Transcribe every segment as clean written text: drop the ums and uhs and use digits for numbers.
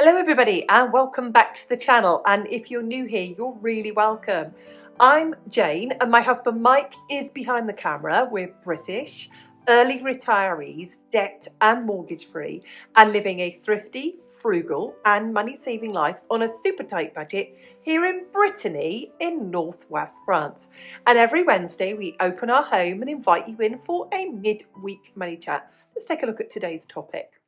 Hello everybody and welcome back to the channel, and if you're new here, you're really welcome. I'm Jane and my husband Mike is behind the camera. We're British, early retirees, debt and mortgage free, and living a thrifty, frugal and money saving life on a super tight budget here in Brittany in northwest France. And every Wednesday we open our home and invite you in for a mid-week money chat. Let's take a look at today's topic.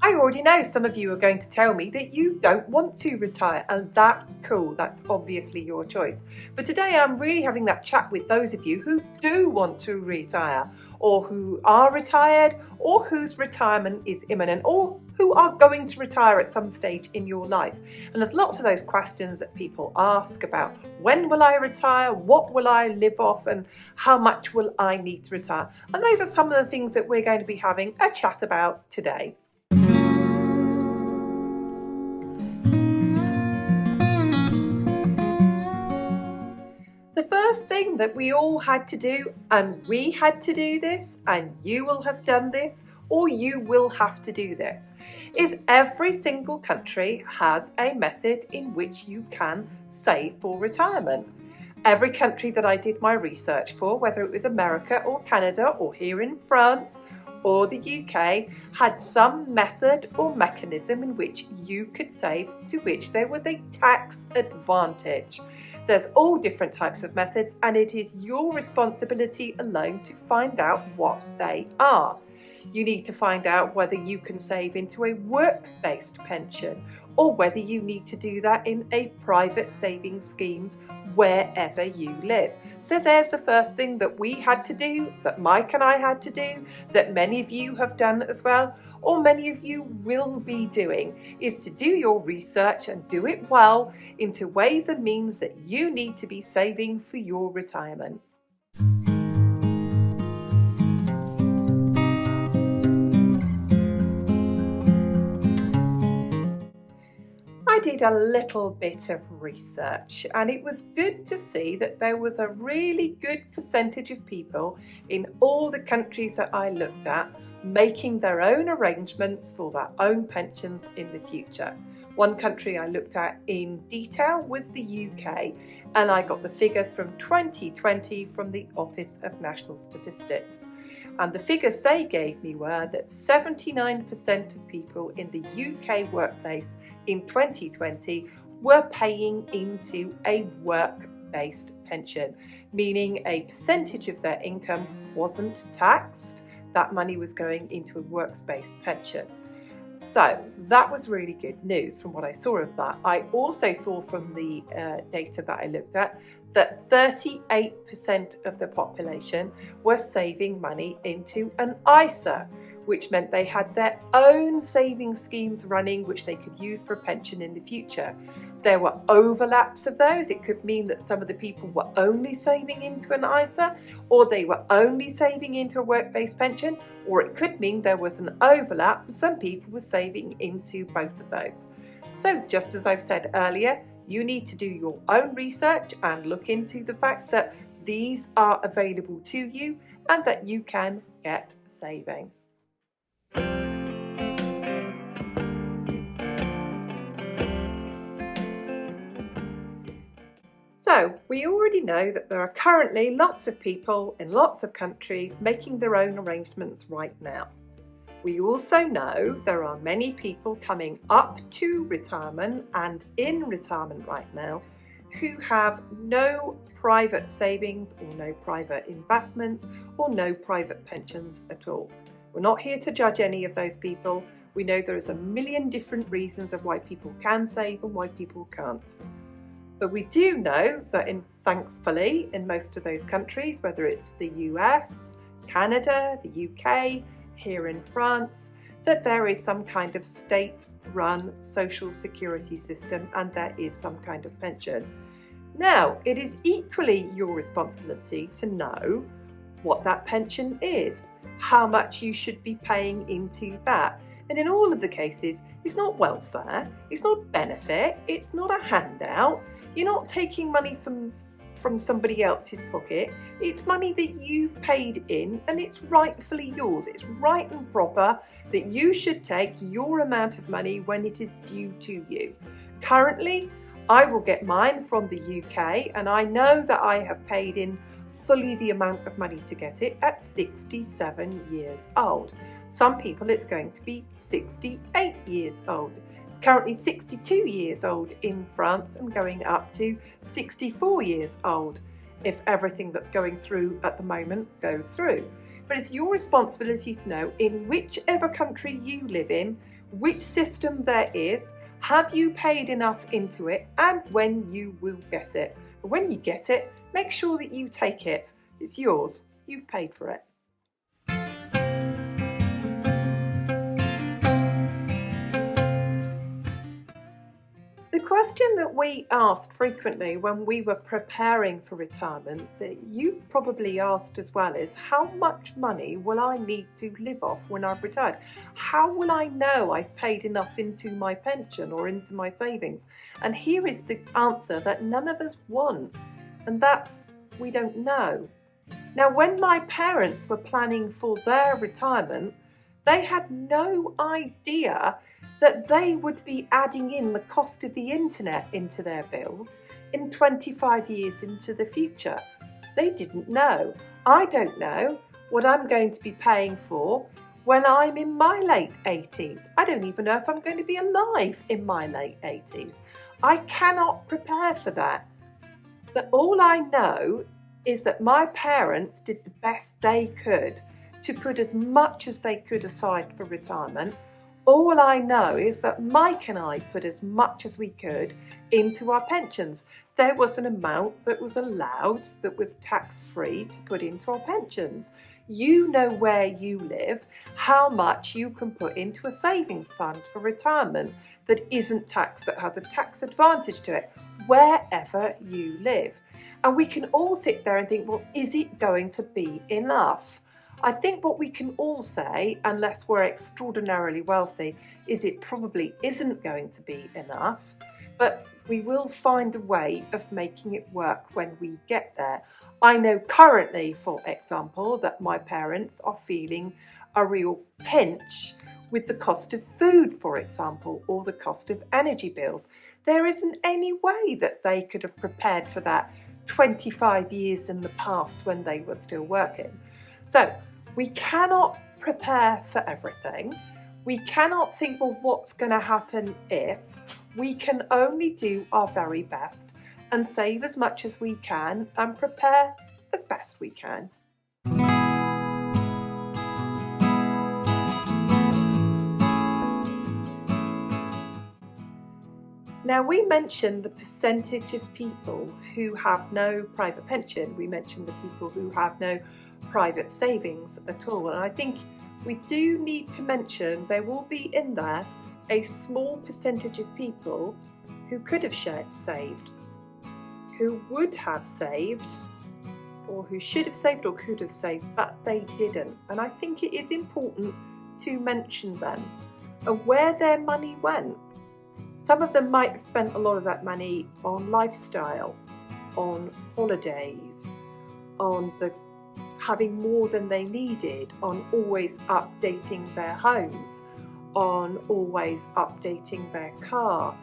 I already know some of you are going to tell me that you don't want to retire, and that's cool. That's obviously your choice. But today I'm really having that chat with those of you who do want to retire, or who are retired, or whose retirement is imminent, or who are going to retire at some stage in your life. And there's lots of those questions that people ask about: when will I retire? What will I live off? And how much will I need to retire? And those are some of the things that we're going to be having a chat about today. The first thing that we all had to do, and we had to do this, and you will have done this, or you will have to do this, is every single country has a method in which you can save for retirement. Every country that I did my research for, whether it was America or Canada or here in France or the UK, had some method or mechanism in which you could save, to which there was a tax advantage. There's all different types of methods, and it is your responsibility alone to find out what they are. You need to find out whether you can save into a work-based pension, or whether you need to do that in a private savings schemes wherever you live. So there's the first thing that we had to do, that Mike and I had to do, that many of you have done as well, or many of you will be doing, is to do your research and do it well into ways and means that you need to be saving for your retirement. I did a little bit of research, and it was good to see that there was a really good percentage of people in all the countries that I looked at making their own arrangements for their own pensions in the future. One country I looked at in detail was the UK, and I got the figures from 2020 from the Office of National Statistics. And the figures they gave me were that 79% of people in the UK workplace in 2020 were paying into a work-based pension, meaning a percentage of their income wasn't taxed. That money was going into a works-based pension. So that was really good news from what I saw of that. I also saw from the data that I looked at that 38% of the population were saving money into an ISA, which meant they had their own saving schemes running which they could use for a pension in the future. There were overlaps of those. It could mean that some of the people were only saving into an ISA, or they were only saving into a work-based pension, or it could mean there was an overlap. Some people were saving into both of those. So just as I've said earlier, you need to do your own research and look into the fact that these are available to you and that you can get saving. So we already know that there are currently lots of people in lots of countries making their own arrangements right now. We also know there are many people coming up to retirement and in retirement right now who have no private savings or no private investments or no private pensions at all. We're not here to judge any of those people. We know there is a million different reasons of why people can save and why people can't. But we do know that thankfully in most of those countries, whether it's the US, Canada, the UK, here in France, that there is some kind of state-run social security system and there is some kind of pension. Now, it is equally your responsibility to know what that pension is, how much you should be paying into that. And in all of the cases, it's not welfare, it's not benefit, it's not a handout. You're not taking money from from somebody else's pocket. It's money that you've paid in and it's rightfully yours. It's right and proper that you should take your amount of money when it is due to you. Currently, I will get mine from the UK, and I know that I have paid in fully the amount of money to get it at 67 years old. Some people it's going to be 68 years old. It's currently 62 years old in France and going up to 64 years old if everything that's going through at the moment goes through. But it's your responsibility to know in whichever country you live in, which system there is, have you paid enough into it, and when you will get it. But when you get it, make sure that you take it. It's yours. You've paid for it. The question that we asked frequently when we were preparing for retirement, that you probably asked as well, is how much money will I need to live off when I've retired? How will I know I've paid enough into my pension or into my savings? And here is the answer that none of us want, and that's we don't know. Now, when my parents were planning for their retirement, they had no idea that they would be adding in the cost of the internet into their bills in 25 years into the future. They didn't know. I don't know what I'm going to be paying for when I'm in my late 80s. I don't even know if I'm going to be alive in my late 80s. I cannot prepare for that. But all I know is that my parents did the best they could to put as much as they could aside for retirement. All I know is that Mike and I put as much as we could into our pensions. There was an amount that was allowed, that was tax-free to put into our pensions. You know where you live, how much you can put into a savings fund for retirement that isn't taxed, that has a tax advantage to it, wherever you live. And we can all sit there and think, well, is it going to be enough? I think what we can all say, unless we're extraordinarily wealthy, is it probably isn't going to be enough, but we will find a way of making it work when we get there. I know currently, for example, that my parents are feeling a real pinch with the cost of food, for example, or the cost of energy bills. There isn't any way that they could have prepared for that 25 years in the past when they were still working. So we cannot prepare for everything. We cannot think, well, what's going to happen if? We can only do our very best and save as much as we can and prepare as best we can. Now, we mentioned the percentage of people who have no private pension. We mentioned the people who have no private savings at all. And I think we do need to mention there will be in there a small percentage of people who could have saved, who would have saved, or who should have saved or could have saved, but they didn't. And I think it is important to mention them and where their money went. Some of them might have spent a lot of that money on lifestyle, on holidays, on having more than they needed, on always updating their homes, on always updating their car,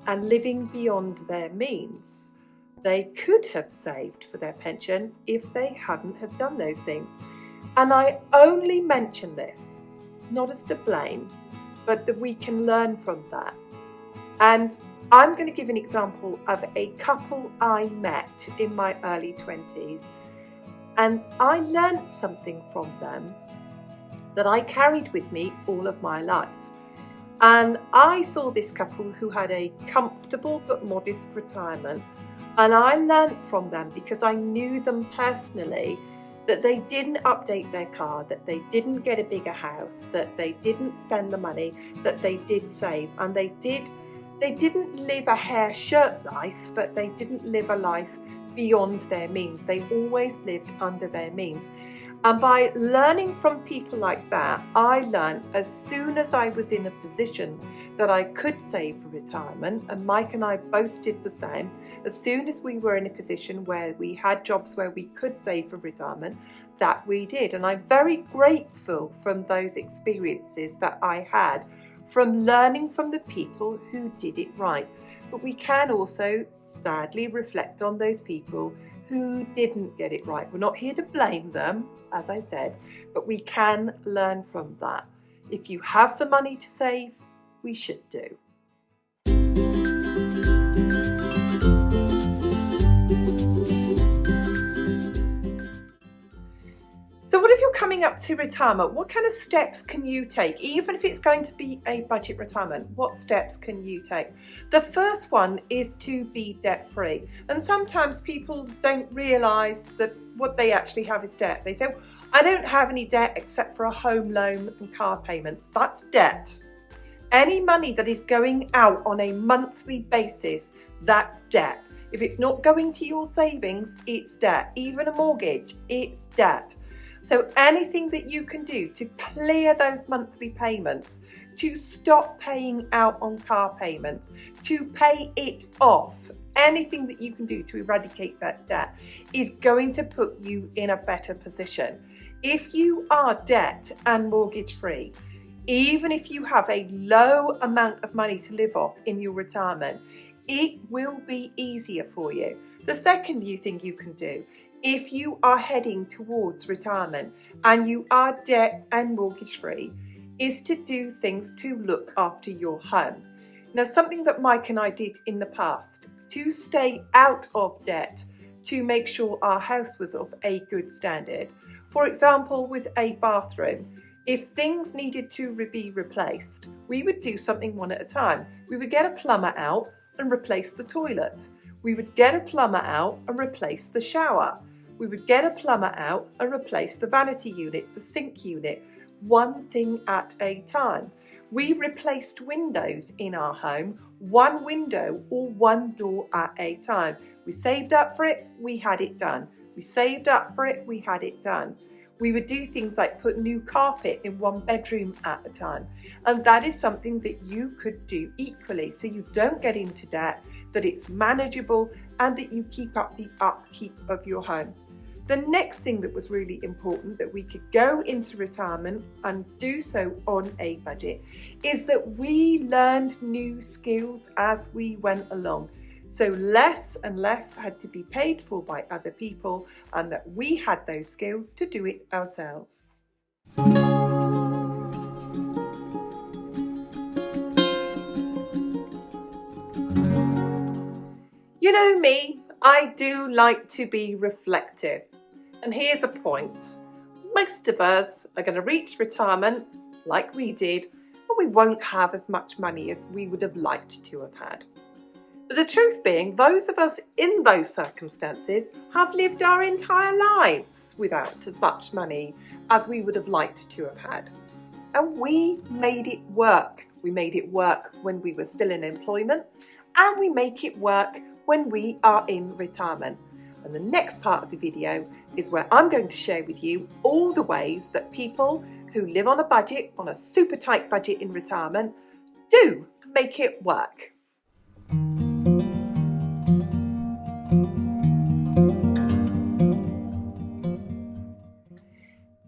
and living beyond their means. They could have saved for their pension if they hadn't have done those things. And I only mention this, not as to blame, but that we can learn from that. And I'm going to give an example of a couple I met in my early 20s. And I learned something from them that I carried with me all of my life. And I saw this couple who had a comfortable but modest retirement. And I learned from them because I knew them personally, that they didn't update their car, that they didn't get a bigger house, that they didn't spend the money, that they did save. And they didn't live a hair shirt life, but they didn't live a life beyond their means. They always lived under their means. And by learning from people like that, I learned as soon as I was in a position that I could save for retirement, and Mike and I both did the same, as soon as we were in a position where we had jobs where we could save for retirement, that we did. And I'm very grateful from those experiences that I had from learning from the people who did it right. But we can also sadly reflect on those people who didn't get it right. We're not here to blame them, as I said, but we can learn from that. If you have the money to save, we should do. So what if you're coming up to retirement? What kind of steps can you take? Even if it's going to be a budget retirement, what steps can you take? The first one is to be debt-free. And sometimes people don't realise that what they actually have is debt. They say, I don't have any debt except for a home loan and car payments. That's debt. Any money that is going out on a monthly basis, that's debt. If it's not going to your savings, it's debt. Even a mortgage, it's debt. So anything that you can do to clear those monthly payments, to stop paying out on car payments, to pay it off, anything that you can do to eradicate that debt is going to put you in a better position. If you are debt and mortgage free, even if you have a low amount of money to live off in your retirement, it will be easier for you. The second thing you can do, if you are heading towards retirement and you are debt and mortgage free, is to do things to look after your home. Now, something that Mike and I did in the past to stay out of debt, to make sure our house was of a good standard. For example, with a bathroom, if things needed to be replaced, we would do something one at a time. We would get a plumber out and replace the toilet. We would get a plumber out and replace the shower. We would get a plumber out and replace the vanity unit, the sink unit, one thing at a time. We replaced windows in our home, one window or one door at a time. We saved up for it, we had it done. We saved up for it, we had it done. We would do things like put new carpet in one bedroom at a time. And that is something that you could do equally, so you don't get into debt, that it's manageable, and that you keep up the upkeep of your home. The next thing that was really important, that we could go into retirement and do so on a budget, is that we learned new skills as we went along. So less and less had to be paid for by other people, and that we had those skills to do it ourselves. You know me, I do like to be reflective. And here's a point. Most of us are going to reach retirement like we did, and we won't have as much money as we would have liked to have had. But the truth being, those of us in those circumstances have lived our entire lives without as much money as we would have liked to have had. And we made it work. We made it work when we were still in employment, and we make it work when we are in retirement. And the next part of the video is where I'm going to share with you all the ways that people who live on a budget, on a super tight budget in retirement, do make it work.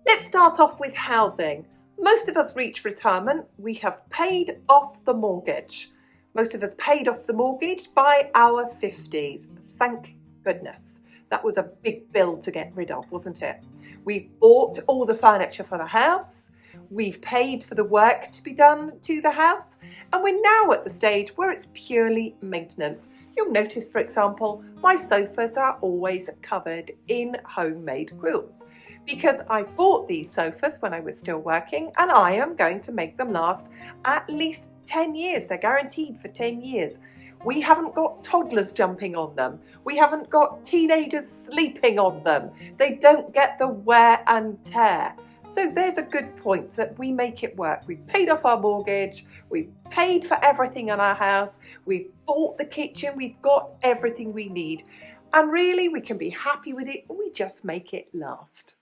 Let's start off with housing. Most of us reach retirement, we have paid off the mortgage. Most of us paid off the mortgage by our 50s. Thank goodness. That was a big bill to get rid of, wasn't it? We've bought all the furniture for the house. We've paid for the work to be done to the house. And we're now at the stage where it's purely maintenance. You'll notice, for example, my sofas are always covered in homemade quilts, because I bought these sofas when I was still working, and I am going to make them last at least 10 years. They're guaranteed for 10 years. We haven't got toddlers jumping on them. We haven't got teenagers sleeping on them. They don't get the wear and tear. So there's a good point that we make it work. We've paid off our mortgage. We've paid for everything in our house. We've bought the kitchen. We've got everything we need. And really, we can be happy with it. We just make it last.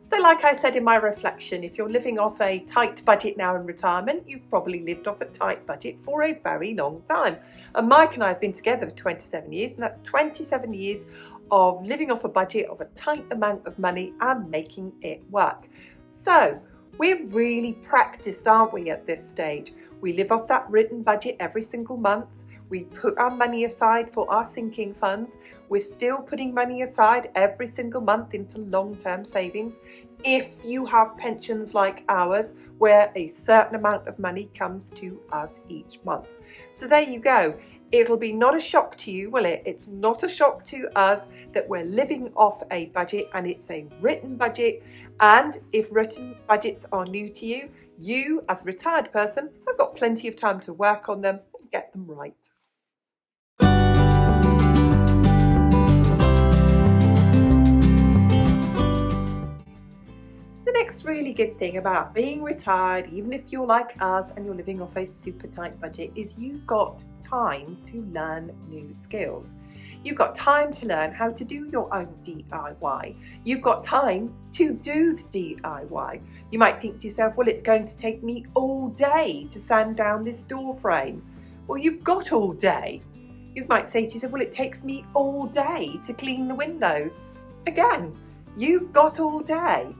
So of like I said in my reflection, if you're living off a tight budget now in retirement, you've probably lived off a tight budget for a very long time. And Mike and I have been together for 27 years, and that's 27 years of living off a budget of a tight amount of money and making it work. So we've really practiced, aren't we, at this stage? We live off that written budget every single month. We put our money aside for our sinking funds. We're still putting money aside every single month into long-term savings. If you have pensions like ours, where a certain amount of money comes to us each month. So there you go. It'll be not a shock to you, will it? It's not a shock to us that we're living off a budget, and it's a written budget. And if written budgets are new to you, you as a retired person have got plenty of time to work on them and get them right. The next really good thing about being retired, even if you're like us and you're living off a super tight budget, is you've got time to learn new skills. You've got time to learn how to do your own DIY. You've got time to do the DIY. You might think to yourself, well, it's going to take me all day to sand down this door frame. Well, you've got all day. You might say to yourself, well, it takes me all day to clean the windows. Again, you've got all day.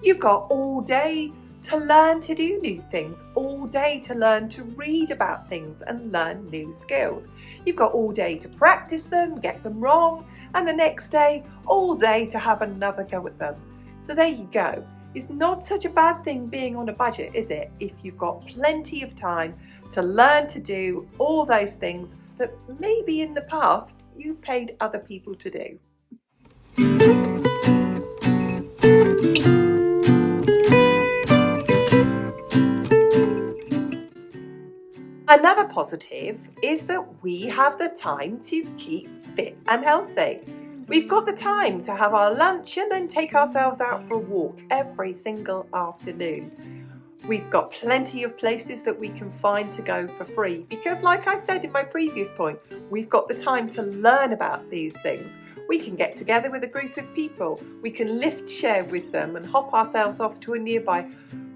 You've got all day to learn to do new things, all day to learn to read about things and learn new skills. You've got all day to practice them, get them wrong, and the next day, all day to have another go at them. So there you go. It's not such a bad thing being on a budget, is it? If you've got plenty of time to learn to do all those things that maybe in the past you've paid other people to do. Another positive is that we have the time to keep fit and healthy. We've got the time to have our lunch and then take ourselves out for a walk every single afternoon. We've got plenty of places that we can find to go for free because, like I said in my previous point, we've got the time to learn about these things. We can get together with a group of people. We can lift share with them and hop ourselves off to a nearby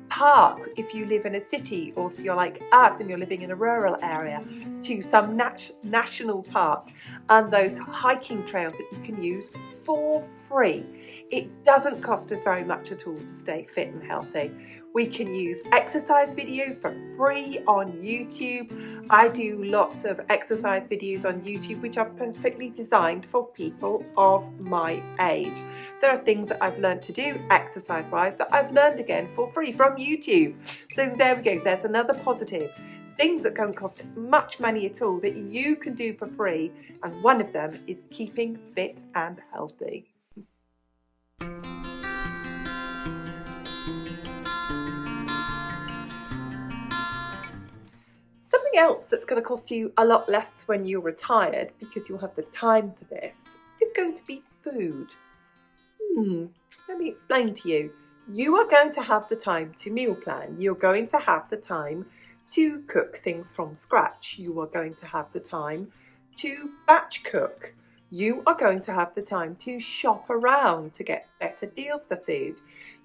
park if you live in a city, or if you're like us and you're living in a rural area, to some national park and those hiking trails that you can use for free. It doesn't cost us very much at all to stay fit and healthy. We can use exercise videos for free on YouTube. I do lots of exercise videos on YouTube which are perfectly designed for people of my age. There are things that I've learned to do exercise-wise that I've learned again for free from YouTube. So there we go, there's another positive. Things that don't cost much money at all that you can do for free, and one of them is keeping fit and healthy. Something else that's going to cost you a lot less when you're retired, because you'll have the time for this, is going to be food. Let me explain to you. You are going to have the time to meal plan. You're going to have the time to cook things from scratch. You are going to have the time to batch cook. You are going to have the time to shop around to get better deals for food.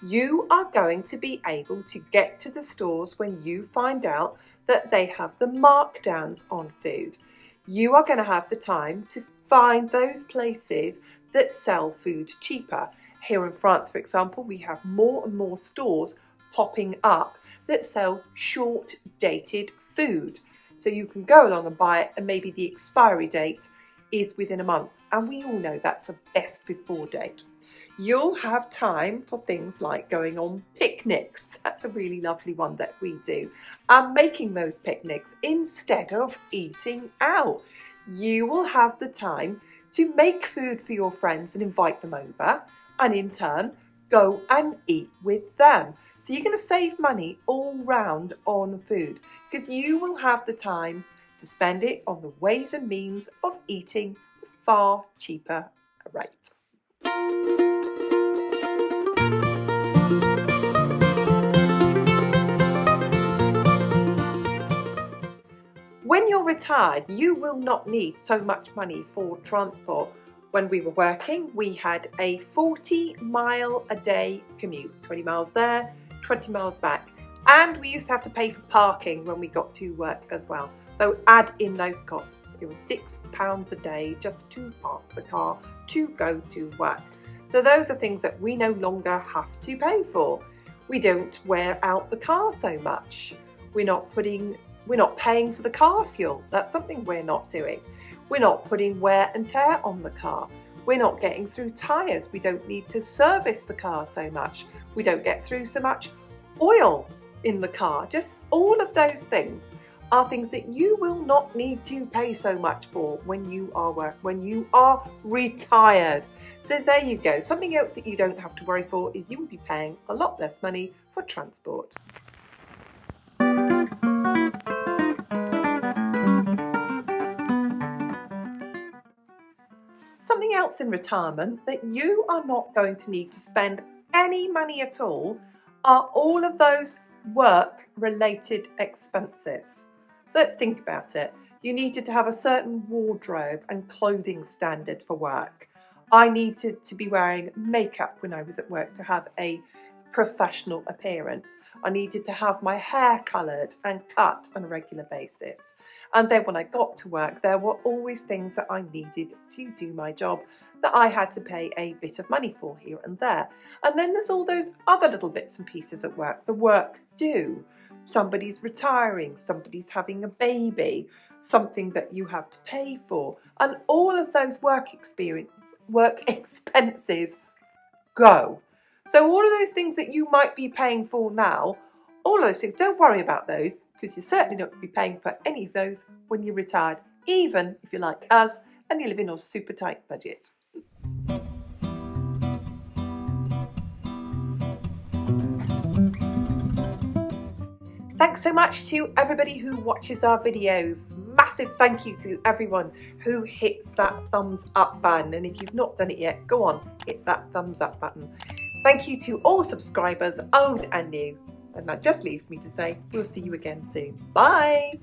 You are going to be able to get to the stores when you find out that they have the markdowns on food. You are going to have the time to find those places that sell food cheaper. Here in France, for example, we have more and more stores popping up that sell short-dated food. So you can go along and buy it, and maybe the expiry date is within a month. And we all know that's a best before date. You'll have time for things like going on picnics. That's a really lovely one that we do. And making those picnics instead of eating out. You will have the time to make food for your friends and invite them over, and in turn go and eat with them. So you're going to save money all round on food, because you will have the time to spend it on the ways and means of eating at a far cheaper rate. When you're retired, you will not need so much money for transport when we were working, we had a 40-mile-a-day commute, 20 miles there, 20 miles back. And we used to have to pay for parking when we got to work as well. So add in those costs. It was £6 a day just to park the car to go to work. So those are things that we no longer have to pay for. We don't wear out the car so much. We're not paying for the car fuel. That's something we're not doing. We're not putting wear and tear on the car. We're not getting through tyres. We don't need to service the car so much. We don't get through so much oil in the car. Just all of those things are things that you will not need to pay so much for when you are retired. So there you go. Something else that you don't have to worry for is you will be paying a lot less money for transport. Something else in retirement that you are not going to need to spend any money at all are all of those work-related expenses. So let's think about it. You needed to have a certain wardrobe and clothing standard for work. I needed to be wearing makeup when I was at work to have a professional appearance. I needed to have my hair coloured and cut on a regular basis. And then when I got to work, there were always things that I needed to do my job that I had to pay a bit of money for here and there. And then there's all those other little bits and pieces at work, the work due. Somebody's retiring, somebody's having a baby, something that you have to pay for. And all of those work expenses go. So all of those things that you might be paying for now, all of those things, don't worry about those, because you're certainly not going to be paying for any of those when you're retired, even if you're like us and you live in a super tight budget. Thanks so much to everybody who watches our videos. Massive thank you to everyone who hits that thumbs up button. And if you've not done it yet, go on, hit that thumbs up button. Thank you to all subscribers, old and new. And that just leaves me to say, we'll see you again soon. Bye.